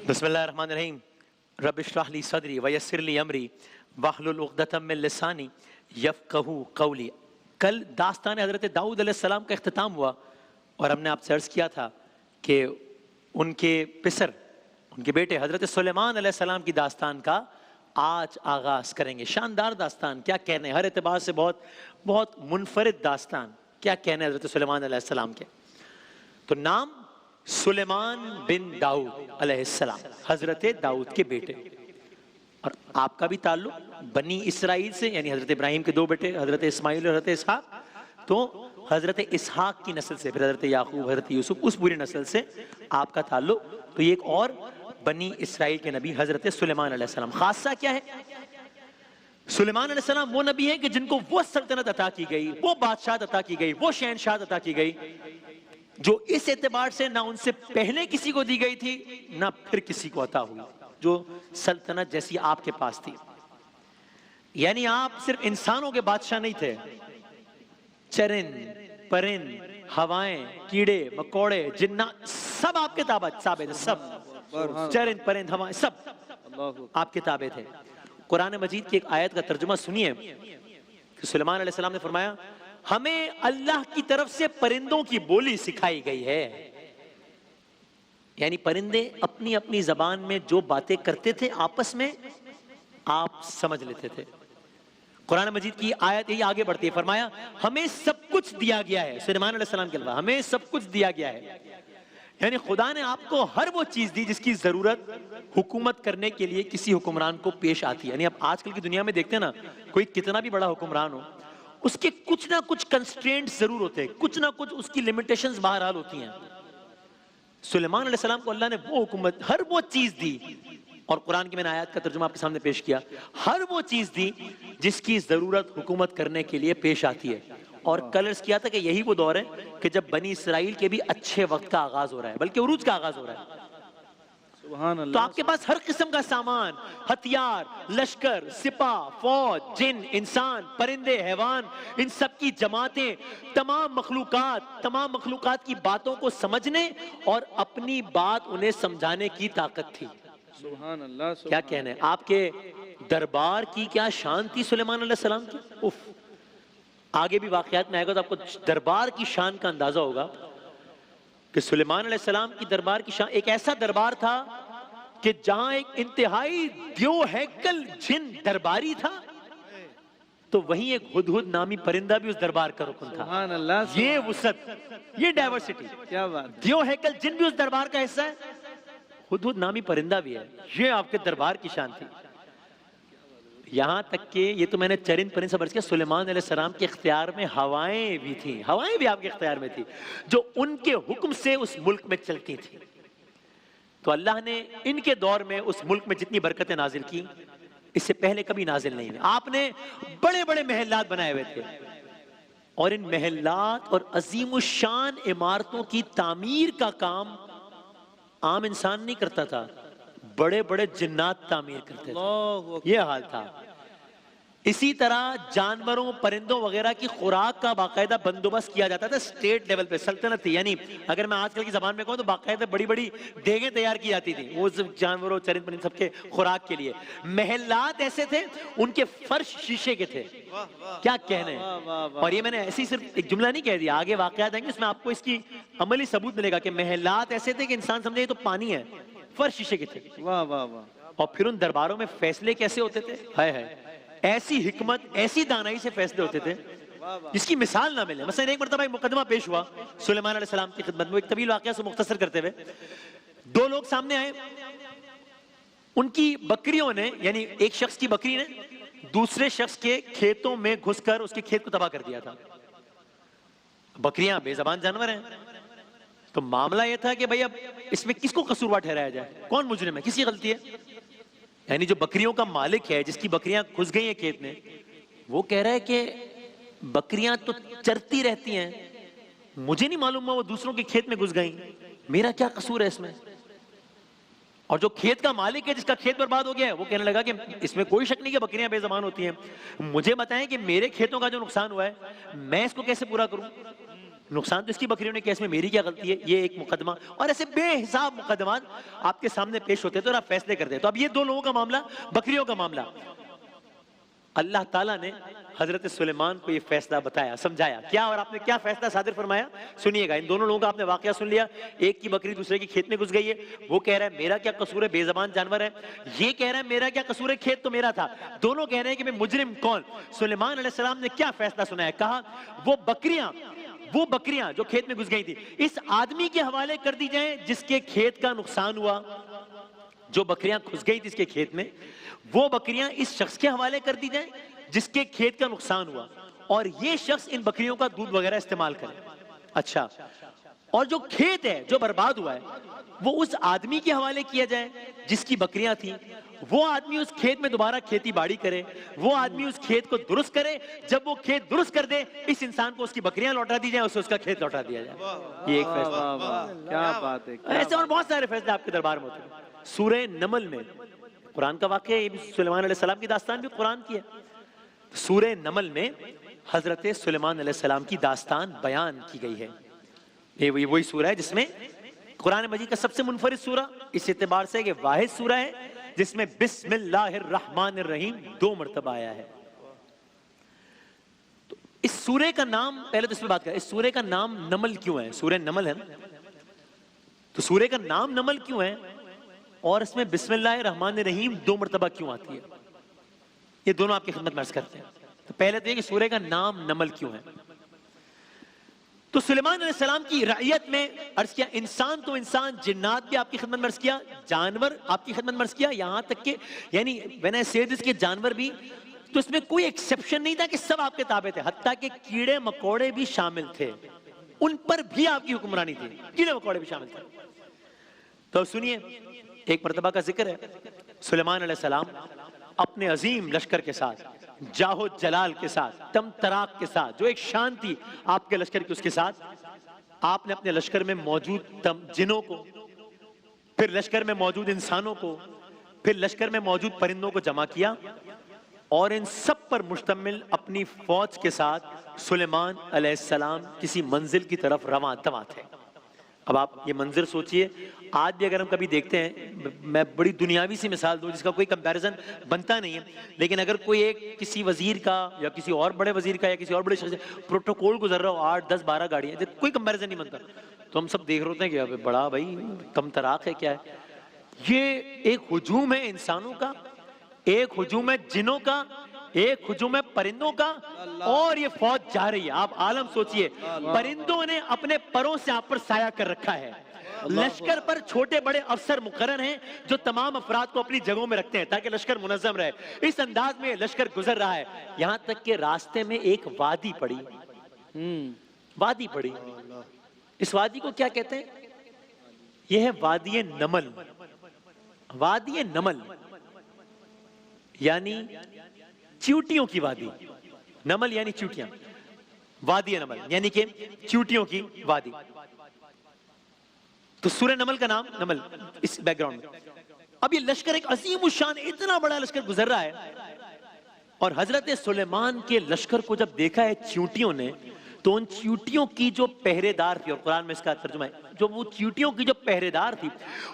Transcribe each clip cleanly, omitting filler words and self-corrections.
بسم اللہ الرحمن الرحیم رب اشرح لی صدری ویسر لی امری واحلل عقدۃ من لسانی یفقہوا قولی۔ کل داستان حضرت داؤد علیہ السلام کا اختتام ہوا اور ہم نے آپ سے عرض کیا تھا کہ ان کے پسر، ان کے بیٹے حضرت سلیمان علیہ السلام کی داستان کا آج آغاز کریں گے۔ شاندار داستان، کیا کہنے، ہر اعتبار سے بہت منفرد داستان، کیا کہنے حضرت سلیمان علیہ السلام کے۔ تو نام سلیمان بن داؤد علیہ السلام، حضرت داؤد کے بیٹے، اور آپ کا بھی تعلق بنی اسرائیل سے، یعنی حضرت ابراہیم کے دو بیٹے حضرت اسماعیل اور حضرت اسحاق، تو حضرت اسحاق کی نسل سے، پھر حضرت یعقوب، حضرت یوسف، اس پوری نسل سے آپ کا تعلق۔ تو یہ ایک اور بنی اسرائیل کے نبی حضرت سلیمان علیہ السلام۔ خاصہ کیا ہے؟ سلیمان علیہ السلام وہ نبی ہیں کہ جن کو وہ سلطنت عطا کی گئی، وہ بادشاہت عطا کی گئی، وہ شہنشاہت عطا کی گئی جو اس اعتبار سے نہ ان سے پہلے کسی کو دی گئی تھی نہ پھر کسی کو عطا ہوئی، جو سلطنت جیسی آپ کے پاس تھی۔ یعنی آپ صرف انسانوں کے بادشاہ نہیں تھے، چرند پرند ہوائیں کیڑے مکوڑے جنات سب آپ کے تابع تھے، سب چرند پرند ہوائیں سب آپ کے تابع تھے۔ قرآن مجید کی ایک آیت کا ترجمہ سنیے کہ سلیمان علیہ السلام نے فرمایا ہمیں اللہ کی طرف سے پرندوں کی بولی سکھائی گئی ہے، یعنی پرندے اپنی اپنی زبان میں جو باتیں کرتے تھے آپس میں آپ سمجھ لیتے تھے۔ قرآن مجید کی آیت یہی آگے بڑھتی ہے، فرمایا ہمیں سب کچھ دیا گیا ہے، سلیمان علیہ السلام کے الفاظ، ہمیں سب کچھ دیا گیا ہے، یعنی خدا نے آپ کو ہر وہ چیز دی جس کی ضرورت حکومت کرنے کے لیے کسی حکمران کو پیش آتی ہے۔ یعنی اب آج کل کی دنیا میں دیکھتے ہیں نا، کوئی کتنا بھی بڑا حکمران ہو، اس کے کچھ نہ کچھ کنسٹرینٹ ضرور ہوتے ہیں، کچھ نہ کچھ اس کی لیمیٹیشنز بہرحال ہوتی ہیں۔ سلیمان علیہ السلام کو اللہ نے وہ حکومت، ہر وہ چیز دی، اور قرآن کی میں نے آیات کا ترجمہ آپ کے سامنے پیش کیا، ہر وہ چیز دی جس کی ضرورت حکومت کرنے کے لیے پیش آتی ہے۔ اور کلرز کیا تھا کہ یہی وہ دور ہے کہ جب بنی اسرائیل کے بھی اچھے وقت کا آغاز ہو رہا ہے، بلکہ عروج کا آغاز ہو رہا ہے۔ تو آپ کے پاس ہر قسم کا سامان، ہتھیار، لشکر، سپاہ، فوج، جن، انسان، پرندے، حیوان، ان سب کی جماعتیں، تمام مخلوقات کی باتوں کو سمجھنے اور اپنی بات انہیں سمجھانے کی طاقت تھی۔ سبحان اللہ، کیا کہنے، آپ کے دربار کی کیا شان تھی سلیمان علیہ السلام کی۔ آگے بھی واقعات میں آئے گا تو آپ کو دربار کی شان کا اندازہ ہوگا کہ سلیمان علیہ السلام کی دربار کی شان، ایک ایسا دربار تھا کہ جہاں ایک انتہائی دیو ہیکل جن درباری تھا، تو وہیں ایک ہدہد نامی پرندہ بھی اس دربار کا رکن تھا۔ سبحان اللہ، یہ وسعت، یہ ڈائیورسٹی، کیا بات، دیو ہیکل جن بھی اس دربار کا حصہ ہے، ہدہد نامی پرندہ بھی ہے، یہ آپ کے دربار کی شان تھی۔ یہاں تک کہ یہ تو میں نے چرند پرند سے برس کیا، سلیمان علیہ السلام کے اختیار میں ہوائیں بھی تھیں، ہوائیں بھی آپ کے اختیار میں تھی جو ان کے حکم سے اس ملک میں چلتی تھیں۔ تو اللہ نے ان کے دور میں اس ملک میں جتنی برکتیں نازل کی اس سے پہلے کبھی نازل نہیں ہوئی۔ آپ نے بڑے بڑے محلات بنائے ہوئے تھے، اور ان محلات اور عظیم الشان عمارتوں کی تعمیر کا کام عام انسان نہیں کرتا تھا، بڑے بڑے جنات تعمیر کرتے تھے، یہ حال تھا۔ اسی طرح جانوروں، پرندوں وغیرہ کی خوراک کا باقاعدہ بندوبست کیا جاتا تھا، اسٹیٹ لیول پہ سلطنت تھی، یعنی اگر میں آج کل کی زبان میں کہوں تو باقاعدہ بڑی بڑی دیگیں تیار کی جاتی تھی وہ جانوروں، چرند پرند سب کے خوراک کے لیے۔ محلات ایسے تھے، ان کے فرش شیشے کے تھے، کیا کہنے۔ اور یہ میں نے ایسی صرف ایک جملہ نہیں کہہ دیا، آگے واقعات آئیں گے اس میں آپ کو اس کی عملی ثبوت ملے گا کہ محلات ایسے تھے کہ انسان سمجھے یہ تو پانی ہے، فرش شیشے کے تھے۔ واہ واہ واہ۔ اور پھر ان درباروں میں فیصلے کیسے ہوتے تھے، ہائے ہائے، ایسی حکمت، ایسی دانائی سے فیصلے ہوتے تھے جس کی مثال نہ ملے۔ مثلا ایک مرتبہ ایک مقدمہ پیش ہوا سلیمان علیہ السلام کی خدمت میں، ایک طویل واقعہ سے مختصر کرتے ہوئے، دو لوگ سامنے آئے، ان کی بکریوں نے، یعنی ایک شخص کی بکری نے دوسرے شخص کے کھیتوں میں گھس کر اس کے کھیت کو تباہ کر دیا تھا۔ بکریاں بے زبان جانور ہیں، تو معاملہ یہ تھا کہ بھئی اب اس میں کس کو قصوروار ٹھہرایا جائے، کون مجرم ہے، کس کی غلطی ہے۔ یعنی جو بکریوں کا مالک ہے، جس کی بکریاں گھس گئی ہیں کھیت میں، وہ کہہ رہا ہے کہ بکریاں تو چرتی رہتی ہیں، مجھے نہیں معلوم وہ دوسروں کے کھیت میں گھس گئیں، میرا کیا قصور ہے اس میں۔ اور جو کھیت کا مالک ہے، جس کا کھیت برباد ہو گیا ہے، وہ کہنے لگا کہ اس میں کوئی شک نہیں کہ بکریاں بے زبان ہوتی ہیں، مجھے بتائیں کہ میرے کھیتوں کا جو نقصان ہوا ہے میں اس کو کیسے پورا کروں۔ نقصان تو اس کی بکریوں نے کیا، اس میں میری کیا غلطی ہے؟ یہ ایک مقدمہ، اور ایسے بے حساب مقدمات آپ کے سامنے پیش ہوتے تھے اور آپ فیصلے کرتے. تو اب یہ دو لوگوں کا معاملہ، بکریوں کا معاملہ، اللہ تعالیٰ نے حضرت سلیمان کو یہ فیصلہ بتایا، سمجھایا کیا، اور آپ نے کیا فیصلہ صادر فرمایا. سنیے گا، ان دونوں لوگوں کا آپ نے واقعہ سن لیا. ایک کی بکری دوسرے کی کھیت میں گھس گئی ہے، وہ کہہ رہا ہے میرا کیا قصور ہے، بے زبان جانور ہے. یہ کہہ رہا ہے میرا کیا قصور ہے، کھیت تو میرا تھا. دونوں کہہ رہے ہیں کہ میں مجرم کون. سلیمان علیہ السلام نے کیا فیصلہ سنایا، کہا وہ بکریاں جو کھیت میں گھس گئی تھی اس آدمی کے حوالے کر دی جائیں جس کے کھیت کا نقصان ہوا. جو بکریاں گھس گئی تھی اس کے کھیت میں، وہ بکریاں اس شخص کے حوالے کر دی جائیں جس کے کھیت کا نقصان ہوا، اور یہ شخص ان بکریوں کا دودھ وغیرہ استعمال کرے. اچھا، اور جو کھیت ہے جو برباد ہوا ہے وہ اس آدمی کے حوالے کیا جائے جس کی بکریاں تھیں. وہ آدمی اس کھیت میں دوبارہ کھیتی باڑی کرے، وہ آدمی اس کھیت کو درست کرے. جب وہ کھیت درست کر دے، اس انسان کو اس کی بکریاں لوٹا دی جائیں، اسے اس کا کھیت لوٹا دیا جائے. یہ ایک فیصلہ. واہ واہ، کیا بات ہے، کیا ایسے اور بہت سارے فیصلے آپ کے دربار میں ہوتے ہیں. سورہ نمل میں قرآن کا واقعہ ہے، یہ بھی سلیمان علیہ السلام کی داستان بھی قرآن کی ہے. سورہ نمل میں حضرت سلیمان علیہ السلام کی داستان بیان کی گئی ہے. یہ وہی سورہ ہے جس میں قرآن مجید کا سب سے منفرد سورہ اس اعتبار سے کہ واحد سورہ ہے جس میں بسم اللہ الرحمن الرحیم 2 مرتبہ آیا ہے. تو اس سورہ کا نام، پہلے تو اس پہ بات کریں، اس سورہ کا نام نمل کیوں ہے؟ سورہ نمل ہے نا، تو سورہ کا نام نمل کیوں ہے اور اس میں بسم اللہ الرحمن الرحیم 2 مرتبہ کیوں آتی ہے؟ یہ دونوں آپ کی خدمت میں عرض کرتے ہیں. تو پہلے تو یہ کہ سورہ کا نام نمل کیوں ہے. تو سلیمان علیہ السلام کی رعیت میں عرض کیا، انسان تو انسان، جنات بھی آپ کی خدمت میں عرض کیا، جانور آپ کی خدمت میں عرض کیا، یہاں تک کہ یعنی when I say this کہ جانور بھی، تو اس میں کوئی ایکسیپشن نہیں تھا کہ سب آپ کے تابع تھے، حتیٰ کہ کیڑے مکوڑے بھی شامل تھے، ان پر بھی آپ کی حکمرانی تھی، کیڑے مکوڑے بھی شامل تھے. تو سنیے، ایک مرتبہ کا ذکر ہے، سلیمان علیہ السلام اپنے عظیم لشکر کے ساتھ، جاہ و جلال کے ساتھ، تم تراق کے ساتھ، جو ایک شان تھی آپ کے لشکر کی، اس کے ساتھ آپ نے اپنے لشکر میں موجود جنوں کو، پھر لشکر میں موجود انسانوں کو، پھر لشکر میں موجود پرندوں کو جمع کیا، اور ان سب پر مشتمل اپنی فوج کے ساتھ سلیمان علیہ السلام کسی منزل کی طرف رواں تواں تھے. اب آپ یہ منظر سوچئے، آج بھی اگر ہم کبھی دیکھتے ہیں، میں بڑی دنیاوی سی مثال دوں جس کا کوئی کمپیریزن بنتا نہیں ہے، لیکن اگر کوئی ایک کسی وزیر کا یا کسی اور بڑے وزیر کا یا کسی اور بڑے شخص پروٹوکول گزر رہا ہو، 8 10 12 گاڑیاں، کوئی کمپیریزن نہیں بنتا، تو ہم سب دیکھ رہے ہوتے ہیں کہ بڑا بھائی کم تراق ہے کیا ہے. یہ ایک ہجوم ہے انسانوں کا، ایک ہجوم ہے جنوں کا، ایک ہجوم ہے پرندوں کا، اور یہ فوج جا رہی ہے. آپ عالم سوچئے، پرندوں نے اپنے پروں سے آپ پر سایہ کر رکھا ہے، لشکر پر چھوٹے بڑے افسر مقرر ہیں جو تمام افراد کو اپنی جگہوں میں رکھتے ہیں تاکہ لشکر منظم رہے. اس انداز میں لشکر گزر رہا ہے، یہاں تک کہ راستے میں ایک وادی پڑی. اس وادی کو کیا کہتے ہیں؟ یہ ہے وادی نمل. وادی نمل یعنی چیوٹیوں کی وادی. نمل یعنی چیوٹیاں، وادی نمل یعنی کہ چیوٹیوں کی وادی. تو سورہ نمل کا نام نمل اس بیک گراؤنڈ میں. اب یہ لشکر ایک عظیم الشان، اتنا بڑا لشکر گزر رہا ہے، اور حضرت سلیمان کے لشکر کو جب دیکھا ہے چیوٹیوں نے، تو ان چیوٹیوں کی جو پہرے دار تھی، اور قرآن میں اس کا ترجمہ ہے، جو وہ چیوٹیوں کی جو پہرے دار تھی،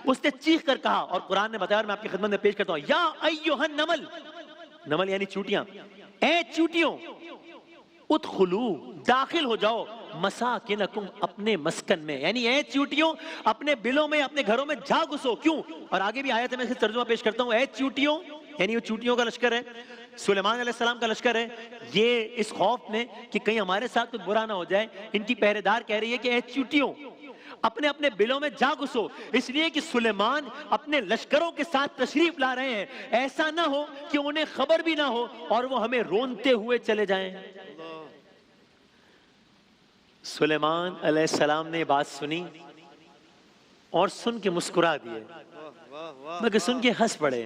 اس نے چیخ کر کہا، اور قرآن نے بتایا اور میں آپ کی خدمت میں پیش کرتا ہوں، یا ایھا النمل، نمل یعنی چیوٹیاں، اے چیوٹیوں، ادخلو، داخل ہو جاؤ، مساکنکم، اپنے مسکن میں، یعنی اے چیوٹیوں اپنے بلوں میں، اپنے گھروں میں جا گھسو. کیوں؟ اور آگے بھی آیت ہے، میں اس کا ترجمہ پیش کرتا ہوں. اے چیوٹیوں یعنی وہ چیوٹیوں کا لشکر ہے، سلیمان علیہ السلام کا لشکر ہے. یہ اس خوف میں کہ کہیں ہمارے ساتھ کچھ برا نہ ہو جائے، ان کی پہرے دار کہہ رہی ہے کہ اے چیوٹیوں اپنے اپنے بلوں میں جا گھسو، اس لیے کہ سلیمان اپنے لشکروں کے ساتھ تشریف لا رہے ہیں. ایسا نہ ہو کہ انہیں خبر بھی نہ ہو اور وہ ہمیں رونتے ہوئے چلے جائیں. سلیمان علیہ السلام نے یہ بات سنی اور سن کے مسکرا دیے، مگر سن کے ہنس پڑے.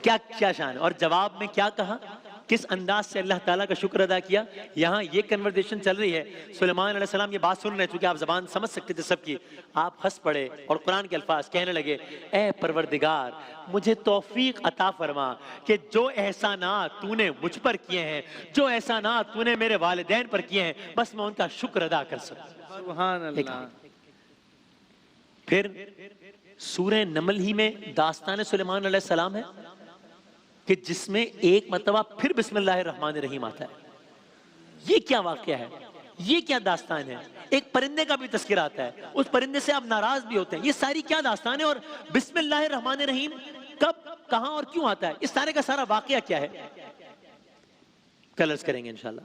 کیا شان ہے. اور جواب میں کیا کہا؟ کس انداز سے اللہ تعالیٰ کا شکر ادا کیا. یہاں یہ کنورسیشن چل رہی ہے, سلیمان علیہ السلام یہ بات سن رہے, چونکہ آپ زبان سمجھ سکتے تھے سب کی, آپ ہنس پڑے اور قرآن کے الفاظ کہنے لگے, اے پروردگار مجھے توفیق عطا فرما کہ جو احسانات تو نے مجھ پر کیے ہیں, جو احسانات تو نے میرے والدین پر کیے ہیں, بس میں ان کا شکر ادا کر سکوں. سبحان اللہ. پھر سورہ نمل ہی میں داستان سلیمان علیہ السلام ہے کہ جس میں ایک مرتبہ پھر بسم اللہ الرحمن الرحیم آتا ہے. یہ کیا واقعہ ہے, یہ کیا داستان ہے؟ ایک پرندے کا بھی تذکرہ آتا ہے, اس پرندے سے آپ ناراض بھی ہوتے ہیں. یہ ساری کیا داستان ہے, اور بسم اللہ الرحمن الرحیم کب, کہاں اور کیوں آتا ہے؟ اس سارے کا سارا واقعہ کیا ہے, کل عرض کریں گے انشاءاللہ.